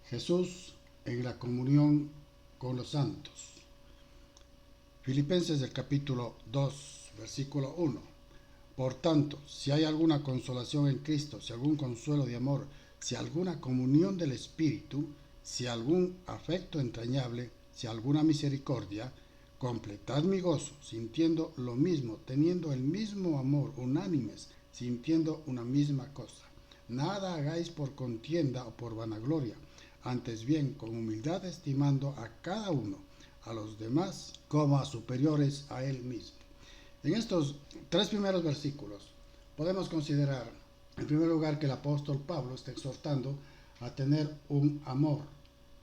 Jesús en la comunión con los santos. Filipenses del capítulo 2, versículo 1. Por tanto, si hay alguna consolación en Cristo, si algún consuelo de amor, si alguna comunión del Espíritu, si algún afecto entrañable, si alguna misericordia, completad mi gozo, sintiendo lo mismo, teniendo el mismo amor, unánimes, sintiendo una misma cosa. Nada hagáis por contienda o por vanagloria, antes bien con humildad estimando a cada uno, a los demás, como a superiores a él mismo. En estos tres primeros versículos podemos considerar, en primer lugar, que el apóstol Pablo está exhortando a tener un amor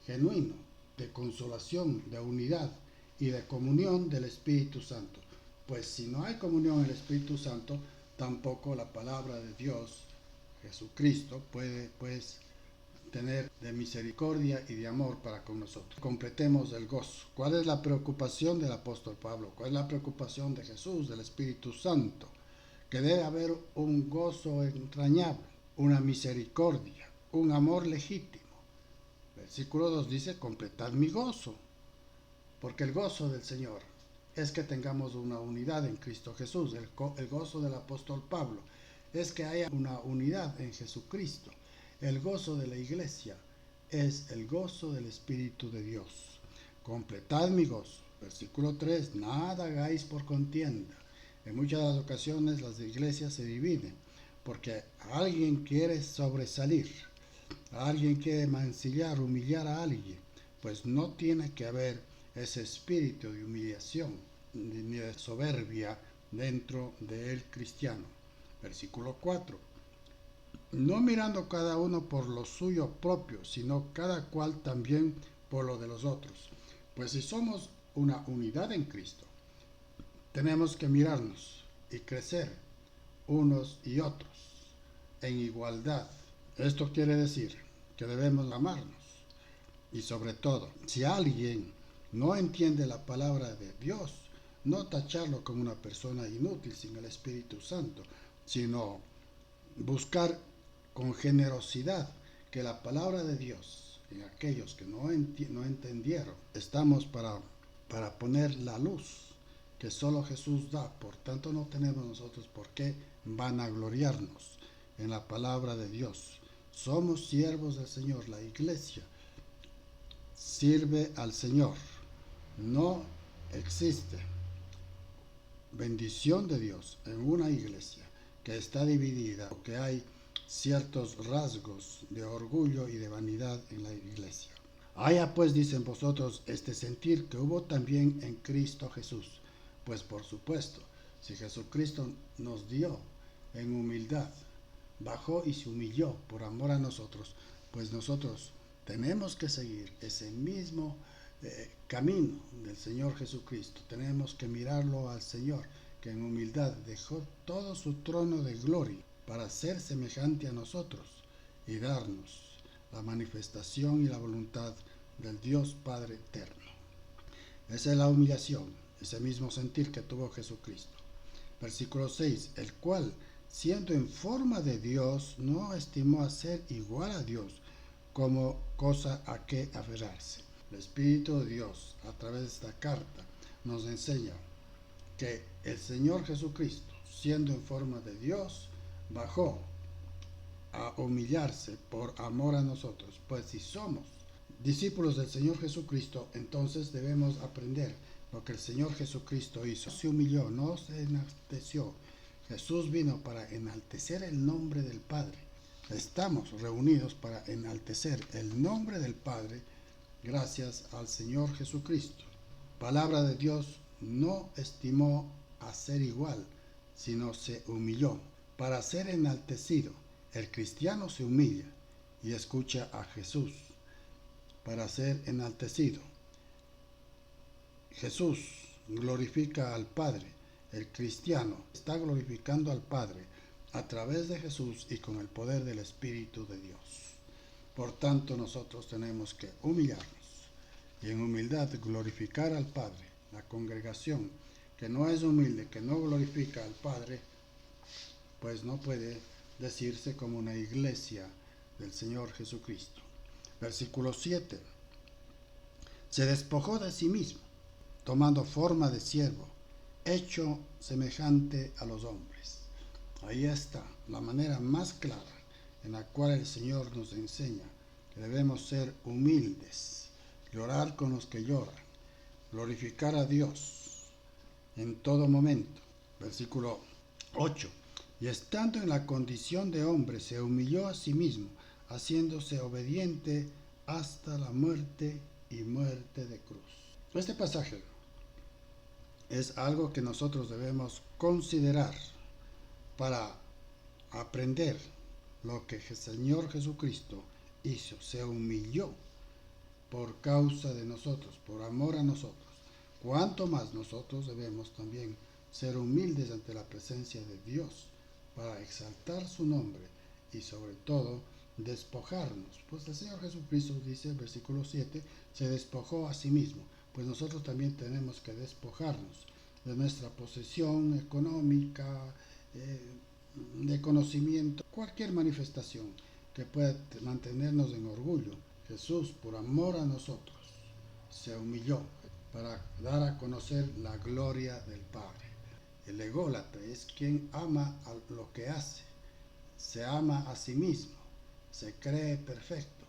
genuino, de consolación, de unidad y de comunión del Espíritu Santo. Pues si no hay comunión en el Espíritu Santo, tampoco la palabra de Dios, Jesucristo, puede tener de misericordia y de amor para con nosotros. Completemos el gozo. ¿Cuál es la preocupación del apóstol Pablo? ¿Cuál es la preocupación de Jesús, del Espíritu Santo? Que debe haber un gozo entrañable, una misericordia, un amor legítimo. Versículo 2 dice, completad mi gozo, porque el gozo del Señor es que tengamos una unidad en Cristo Jesús. El gozo del apóstol Pablo es que haya una unidad en Jesucristo. El gozo de la iglesia es el gozo del Espíritu de Dios. Completad mi gozo. Versículo 3, nada hagáis por contienda. En muchas ocasiones las iglesias se dividen porque alguien quiere sobresalir, alguien quiere mancillar, humillar a alguien. Pues no tiene que haber ese espíritu de humillación ni de soberbia dentro del cristiano. Versículo 4. No mirando cada uno por lo suyo propio, sino cada cual también por lo de los otros. Pues si somos una unidad en Cristo, tenemos que mirarnos y crecer unos y otros en igualdad. Esto quiere decir que debemos amarnos. Y sobre todo, si alguien no entiende la palabra de Dios, no tacharlo como una persona inútil sin el Espíritu Santo, sino buscar con generosidad que la palabra de Dios, en aquellos que no entendieron, estamos para poner la luz que solo Jesús da. Por tanto, no tenemos nosotros por qué vanagloriarnos en la palabra de Dios. Somos siervos del Señor, la iglesia sirve al Señor. No existe bendición de Dios en una iglesia que está dividida o que hay ciertos rasgos de orgullo y de vanidad en la iglesia. Haya pues, dicen vosotros, este sentir que hubo también en Cristo Jesús. Pues por supuesto, si Jesucristo nos dio en humildad, bajó y se humilló por amor a nosotros, pues nosotros tenemos que seguir ese mismo camino del Señor Jesucristo. Tenemos que mirarlo al Señor, que en humildad dejó todo su trono de gloria para ser semejante a nosotros y darnos la manifestación y la voluntad del Dios Padre eterno. Esa es la humillación, ese mismo sentir que tuvo Jesucristo. Versículo 6, el cual, siendo en forma de Dios, no estimó a ser igual a Dios como cosa a que aferrarse. El Espíritu de Dios, a través de esta carta, nos enseña que el Señor Jesucristo, siendo en forma de Dios, bajó a humillarse por amor a nosotros. Pues si somos discípulos del Señor Jesucristo, entonces debemos aprender lo que el Señor Jesucristo hizo. Se humilló, no se enalteció. Jesús vino para enaltecer el nombre del Padre. Estamos reunidos para enaltecer el nombre del Padre gracias al Señor Jesucristo. Palabra de Dios, no estimó a ser igual, sino se humilló para ser enaltecido. El cristiano se humilla y escucha a Jesús para ser enaltecido. Jesús glorifica al Padre. El cristiano está glorificando al Padre a través de Jesús y con el poder del Espíritu de Dios. Por tanto, nosotros tenemos que humillarnos y en humildad glorificar al Padre. La congregación que no es humilde, que no glorifica al Padre, pues no puede decirse como una iglesia del Señor Jesucristo. Versículo 7. Se despojó de sí mismo, tomando forma de siervo, hecho semejante a los hombres. Ahí está la manera más clara en la cual el Señor nos enseña que debemos ser humildes, llorar con los que lloran, glorificar a Dios en todo momento. Versículo 8. Y estando en la condición de hombre, se humilló a sí mismo, haciéndose obediente hasta la muerte y muerte de cruz. Este pasaje es algo que nosotros debemos considerar para aprender lo que el Señor Jesucristo hizo. Se humilló por causa de nosotros, por amor a nosotros. Cuanto más nosotros debemos también ser humildes ante la presencia de Dios para exaltar su nombre y sobre todo despojarnos. Pues el Señor Jesucristo dice, versículo 7, se despojó a sí mismo. Pues nosotros también tenemos que despojarnos de nuestra posesión económica, de conocimiento, cualquier manifestación que pueda mantenernos en orgullo. Jesús, por amor a nosotros, se humilló para dar a conocer la gloria del Padre. El ególatra es quien ama a lo que hace, se ama a sí mismo, se cree perfecto,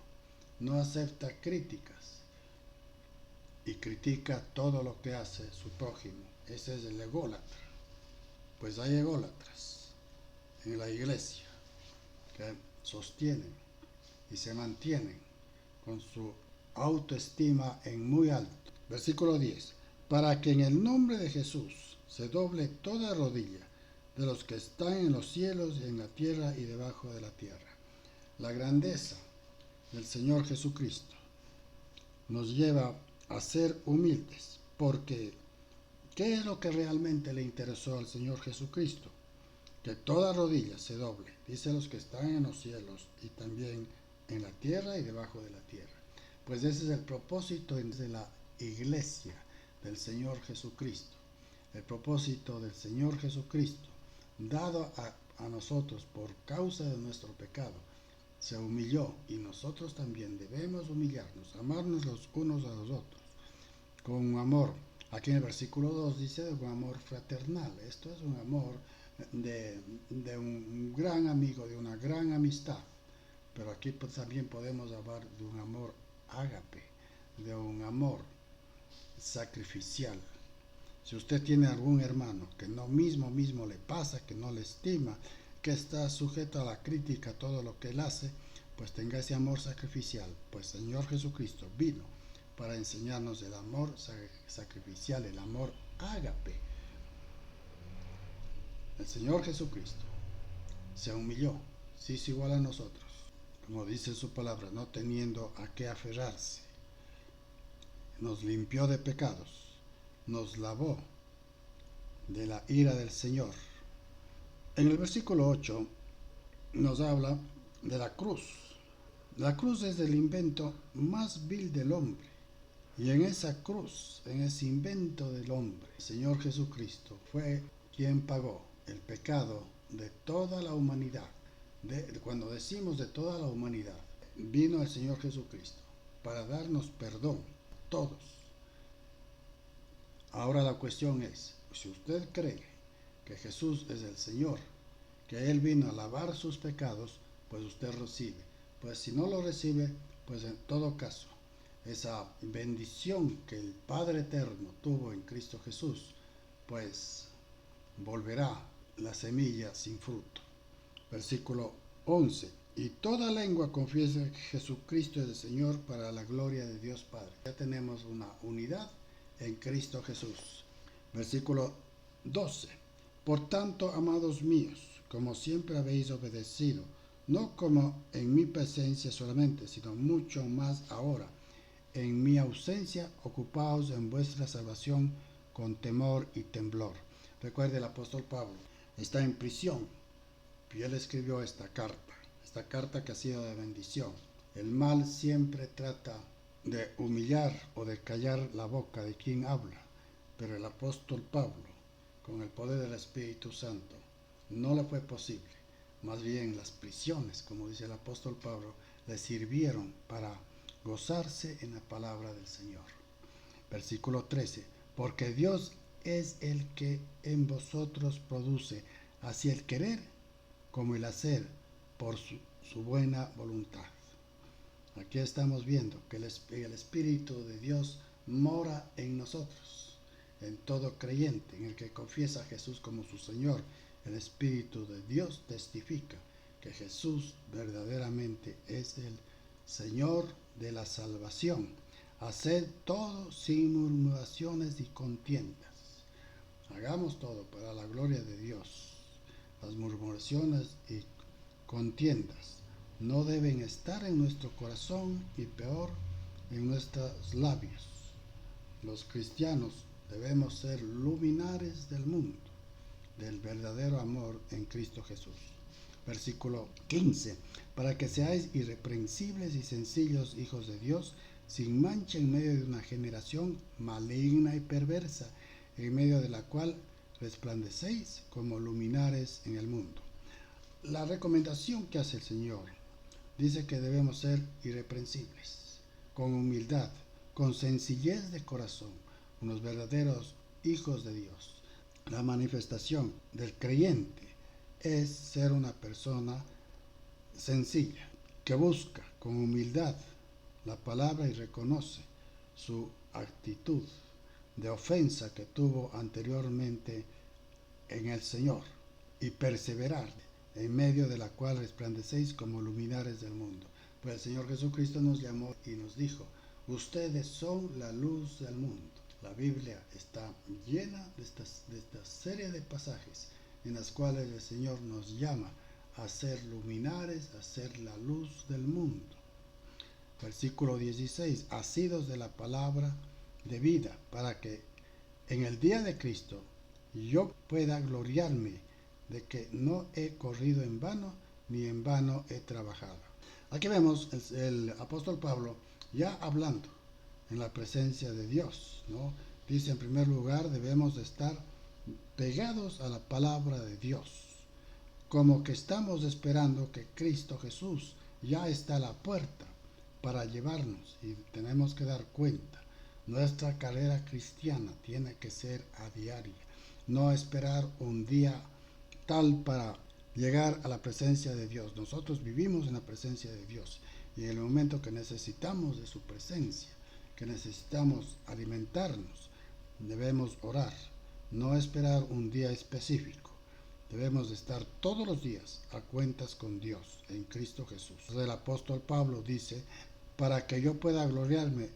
no acepta críticas y critica todo lo que hace su prójimo. Ese es el ególatra. Pues hay ególatras en la iglesia que sostienen y se mantienen con su autoestima en muy alto. Versículo 10. Para que en el nombre de Jesús se doble toda rodilla de los que están en los cielos y en la tierra y debajo de la tierra. La grandeza del Señor Jesucristo nos lleva a ser humildes, porque ¿qué es lo que realmente le interesó al Señor Jesucristo? Que toda rodilla se doble, dice los que están en los cielos y también en la tierra y debajo de la tierra. Pues ese es el propósito de la iglesia del Señor Jesucristo. El propósito del Señor Jesucristo, dado a nosotros por causa de nuestro pecado, se humilló y nosotros también debemos humillarnos, amarnos los unos a los otros, con un amor. Aquí en el versículo 2 dice un amor fraternal. Esto es un amor de un gran amigo, de una gran amistad. Pero aquí pues también podemos hablar de un amor ágape, de un amor sacrificial. Si usted tiene algún hermano que no mismo le pasa, que no le estima, que está sujeto a la crítica, todo lo que él hace, pues tenga ese amor sacrificial. Pues Señor Jesucristo vino para enseñarnos el amor sacrificial, el amor ágape. El Señor Jesucristo se humilló, se hizo igual a nosotros, como dice su palabra, no teniendo a qué aferrarse. Nos limpió de pecados, nos lavó de la ira del Señor. En el versículo 8 nos habla de la cruz. La cruz es el invento más vil del hombre. Y en esa cruz, en ese invento del hombre, el Señor Jesucristo fue quien pagó el pecado de toda la humanidad. Cuando decimos de toda la humanidad, vino el Señor Jesucristo para darnos perdón, todos. Ahora la cuestión es, si usted cree que Jesús es el Señor, que Él vino a lavar sus pecados, pues usted recibe. Pues si no lo recibe, pues en todo caso, esa bendición que el Padre Eterno tuvo en Cristo Jesús, pues volverá la semilla sin fruto. Versículo 11. Y toda lengua confiesa que Jesucristo es el Señor para la gloria de Dios Padre. Ya tenemos una unidad en Cristo Jesús. Versículo 12. Por tanto, amados míos, como siempre habéis obedecido, no como en mi presencia solamente, sino mucho más ahora, en mi ausencia, ocupaos en vuestra salvación con temor y temblor. Recuerde, el apóstol Pablo está en prisión y él escribió esta carta que ha sido de bendición. El mal siempre trata de humillar o de callar la boca de quien habla, pero el apóstol Pablo, con el poder del Espíritu Santo, no le fue posible. Más bien las prisiones, como dice el apóstol Pablo, le sirvieron para gozarse en la palabra del Señor. Versículo 13. Porque Dios es el que en vosotros produce así el querer como el hacer por su buena voluntad. Aquí estamos viendo que el Espíritu de Dios mora en nosotros, en todo creyente, en el que confiesa a Jesús como su Señor. El Espíritu de Dios testifica que Jesús verdaderamente es el Señor de la salvación. Haced todo sin murmuraciones y contiendas. Hagamos todo para la gloria de Dios. Las murmuraciones y contiendas no deben estar en nuestro corazón y peor en nuestros labios. Los cristianos debemos ser luminares del mundo, del verdadero amor en Cristo Jesús. Versículo 15. Para que seáis irreprensibles y sencillos hijos de Dios, sin mancha en medio de una generación maligna y perversa, en medio de la cual resplandecéis como luminares en el mundo. La recomendación que hace el Señor dice que debemos ser irreprensibles, con humildad, con sencillez de corazón, unos verdaderos hijos de Dios. La manifestación del creyente es ser una persona sencilla, que busca con humildad la palabra y reconoce su actitud de ofensa que tuvo anteriormente en el Señor y perseverar en medio de la cual resplandecéis como luminares del mundo. Pues el Señor Jesucristo nos llamó y nos dijo, ustedes son la luz del mundo. La Biblia está llena de esta serie de pasajes en las cuales el Señor nos llama a ser luminares, a ser la luz del mundo. Versículo 16, asidos de la palabra de vida, para que en el día de Cristo yo pueda gloriarme de que no he corrido en vano, ni en vano he trabajado. Aquí vemos el apóstol Pablo ya hablando en la presencia de Dios, ¿no? Dice, en primer lugar, debemos de estar pegados a la palabra de Dios, como que estamos esperando que Cristo Jesús ya está a la puerta para llevarnos y tenemos que dar cuenta. Nuestra carrera cristiana tiene que ser a diaria, no esperar un día tal para llegar a la presencia de Dios. Nosotros vivimos en la presencia de Dios y en el momento que necesitamos de su presencia, que necesitamos alimentarnos, debemos orar, no esperar un día específico. Debemos de estar todos los días a cuentas con Dios en Cristo Jesús. El apóstol Pablo dice, para que yo pueda gloriarme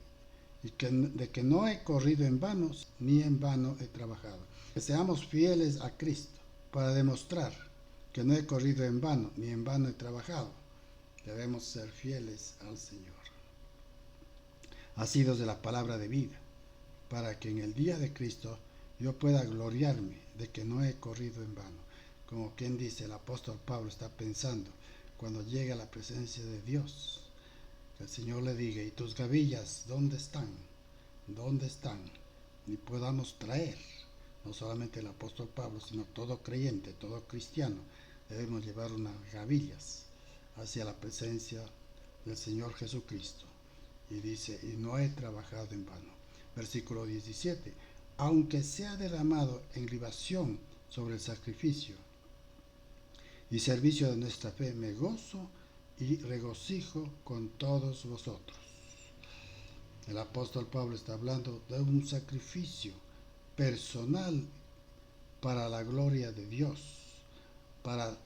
y de que no he corrido en vano, ni en vano he trabajado. Que seamos fieles a Cristo para demostrar que no he corrido en vano, ni en vano he trabajado. Debemos ser fieles al Señor. Asidos de la palabra de vida, para que en el día de Cristo yo pueda gloriarme de que no he corrido en vano. Como quien dice, el apóstol Pablo está pensando cuando llegue a la presencia de Dios, que el Señor le diga, ¿y tus gavillas dónde están? ¿Dónde están? Y podamos traer, no solamente el apóstol Pablo, sino todo creyente, todo cristiano, debemos llevar unas gavillas hacia la presencia del Señor Jesucristo. Y dice, y no he trabajado en vano. Versículo 17, aunque sea derramado en libación sobre el sacrificio y servicio de nuestra fe, me gozo y regocijo con todos vosotros. El apóstol Pablo está hablando de un sacrificio personal para la gloria de Dios, para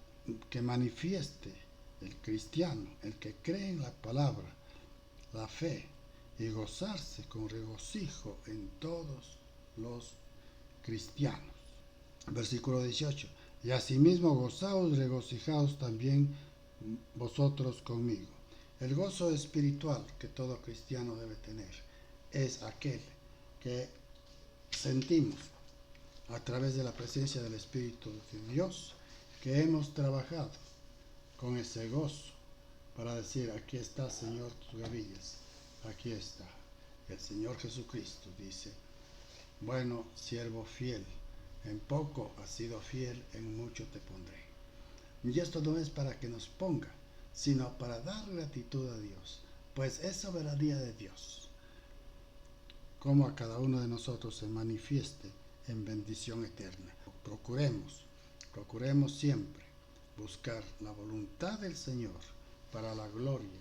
que manifieste el cristiano, el que cree en la palabra, la fe, y gozarse con regocijo en todos los cristianos. Versículo 18, y asimismo gozaos, regocijaos también vosotros conmigo. El gozo espiritual que todo cristiano debe tener es aquel que sentimos a través de la presencia del Espíritu de Dios, que hemos trabajado con ese gozo para decir, aquí está, Señor, tus gavillas, aquí está. El Señor Jesucristo dice, bueno, siervo fiel, en poco has sido fiel, en mucho te pondré. Y esto no es para que nos ponga, sino para dar gratitud a Dios, pues es soberanía de Dios cómo a cada uno de nosotros se manifieste en bendición eterna. Procuremos siempre buscar la voluntad del Señor para la gloria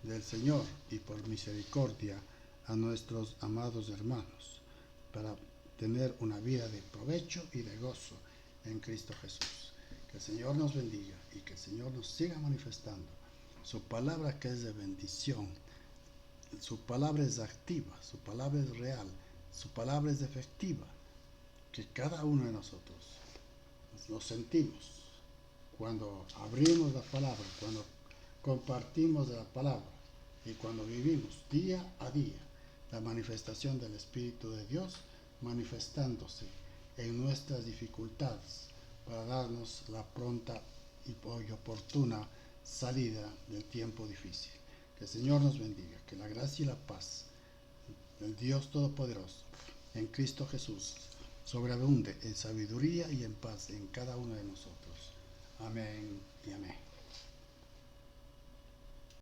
del Señor y por misericordia a nuestros amados hermanos, para tener una vida de provecho y de gozo en Cristo Jesús. Que el Señor nos bendiga y que el Señor nos siga manifestando su palabra, que es de bendición. Su palabra es activa, su palabra es real, su palabra es efectiva, que cada uno de nosotros lo sentimos cuando abrimos la palabra, cuando compartimos la palabra y cuando vivimos día a día la manifestación del Espíritu de Dios manifestándose en nuestras dificultades para darnos la pronta y oportuna salida del tiempo difícil. Que el Señor nos bendiga, que la gracia y la paz del Dios Todopoderoso en Cristo Jesús sobreabunde en sabiduría y en paz en cada uno de nosotros. Amén y amén.